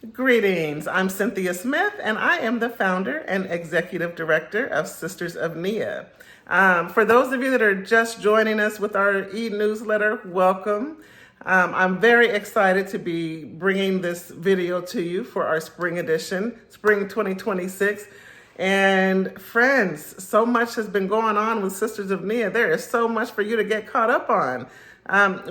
Greetings, I'm Cynthia Smith, and I am the founder and executive director of Sisters of Nia. For those of you that are just joining us with our e-newsletter, welcome. I'm very excited to be bringing this video to you for our spring edition, spring 2026. And friends, so much has been going on with Sisters of Nia. There is so much for you to get caught up on.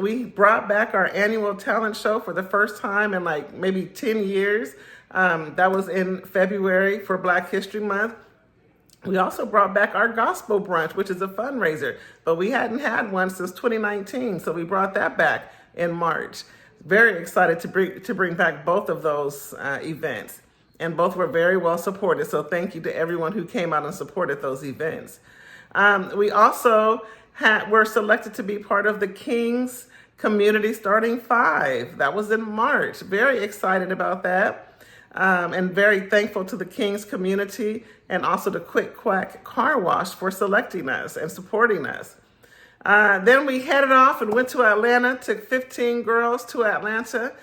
We brought back our annual talent show for the first time in like maybe 10 years. That was in February for Black History Month. We also brought back our gospel brunch, which is a fundraiser, but we hadn't had one since 2019. So we brought that back in March. Very excited to bring back both of those events. And both were very well supported. So thank you to everyone who came out and supported those events. We also were selected to be part of the King's Community Starting 5. That was in March. Very excited about that. And very thankful to the King's community and also to Quick Quack Car Wash for selecting us and supporting us. Then we headed off and went to Atlanta, took 15 girls to Atlanta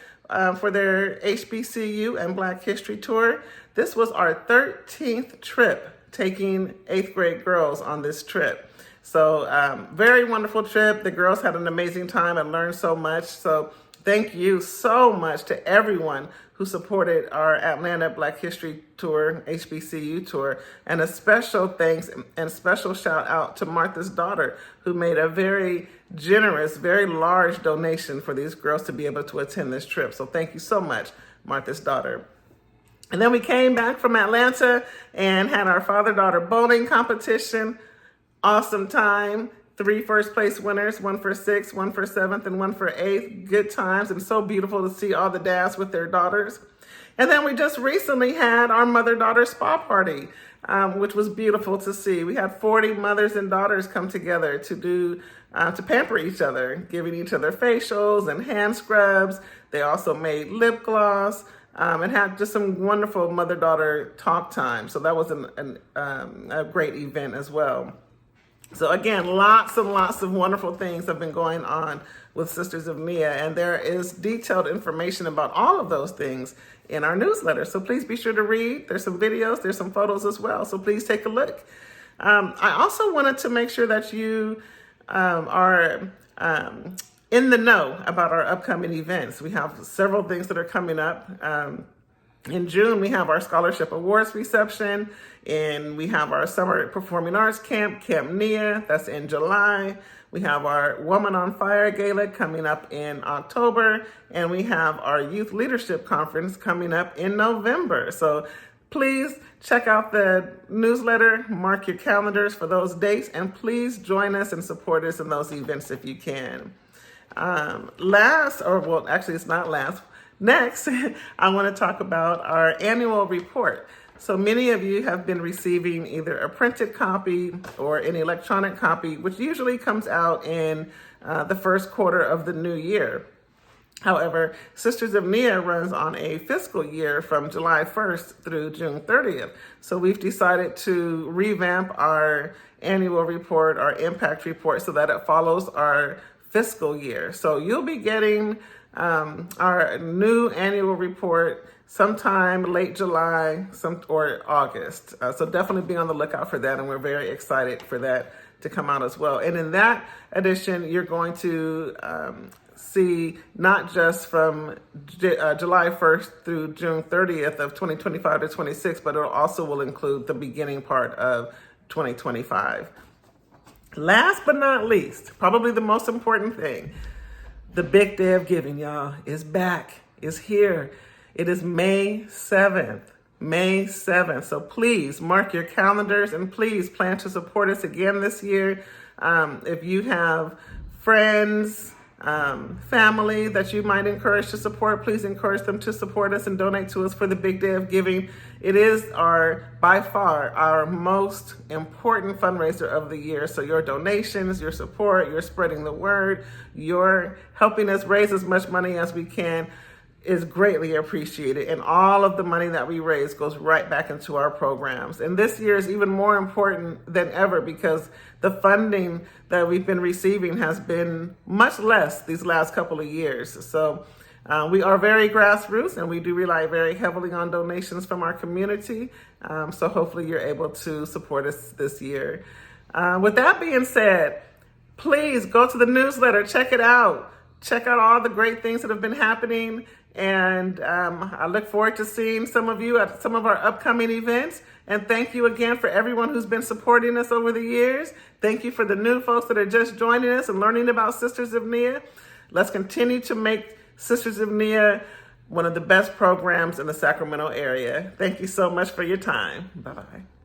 for their HBCU and Black History Tour. This was our 13th trip, taking 8th grade girls on this trip. So very wonderful trip. The girls had an amazing time and learned so much. So thank you so much to everyone who supported our Atlanta Black History Tour, HBCU tour, and a special thanks and special shout out to Martha's daughter, who made a very generous, very large donation for these girls to be able to attend this trip. So thank you so much, Martha's daughter. And then we came back from Atlanta and had our father-daughter bowling competition. Awesome time. 3 first place winners, 1 for 6th, 1 for 7th, and 1 for 8th. Good times, and so beautiful to see all the dads with their daughters. And then we just recently had our mother-daughter spa party, which was beautiful to see. We had 40 mothers and daughters come together to pamper each other, giving each other facials and hand scrubs. They also made lip gloss and had just some wonderful mother-daughter talk time. So that was a great event as well. So again, lots and lots of wonderful things have been going on with Sisters of Nia, and there is detailed information about all of those things in our newsletter. So please be sure to read. There's some videos, there's some photos as well. So please take a look. I also wanted to make sure that you are in the know about our upcoming events. We have several things that are coming up. In June, we have our Scholarship Awards reception, and we have our Summer Performing Arts Camp, Camp Nia, that's in July. We have our Woman on Fire Gala coming up in October, and we have our Youth Leadership Conference coming up in November. So please check out the newsletter, mark your calendars for those dates, and please join us and support us in those events if you can. Next, I want to talk about our annual report. So many of you have been receiving either a printed copy or an electronic copy, which usually comes out in the first quarter of the new year. However, Sisters of Nia runs on a fiscal year from July 1st through June 30th. So we've decided to revamp our annual report, our impact report, so that it follows our fiscal year. So you'll be getting our new annual report sometime late July or August. So definitely be on the lookout for that, and we're very excited for that to come out as well. And in that edition, you're going to see not just from July 1st through June 30th of 2025 to 26, but it also will include the beginning part of 2025. Last but not least, probably the most important thing, the big day of giving, y'all, is back, is here. It is May 7th. May 7th. So please mark your calendars and please plan to support us again this year. If you have friends, family that you might encourage to support, please encourage them to support us and donate to us for the big day of giving. It is by far our most important fundraiser of the year. So your donations, your support, your spreading the word, your helping us raise as much money as we can is greatly appreciated. And all of the money that we raise goes right back into our programs. And this year is even more important than ever because the funding that we've been receiving has been much less these last couple of years. So We are very grassroots, and we do rely very heavily on donations from our community. So hopefully you're able to support us this year. With that being said, please go to the newsletter, check it out. Check out all the great things that have been happening. And I look forward to seeing some of you at some of our upcoming events. And thank you again for everyone who's been supporting us over the years. Thank you for the new folks that are just joining us and learning about Sisters of Nia. Let's continue to make Sisters of Nia one of the best programs in the Sacramento area. Thank you so much for your time. Bye-bye.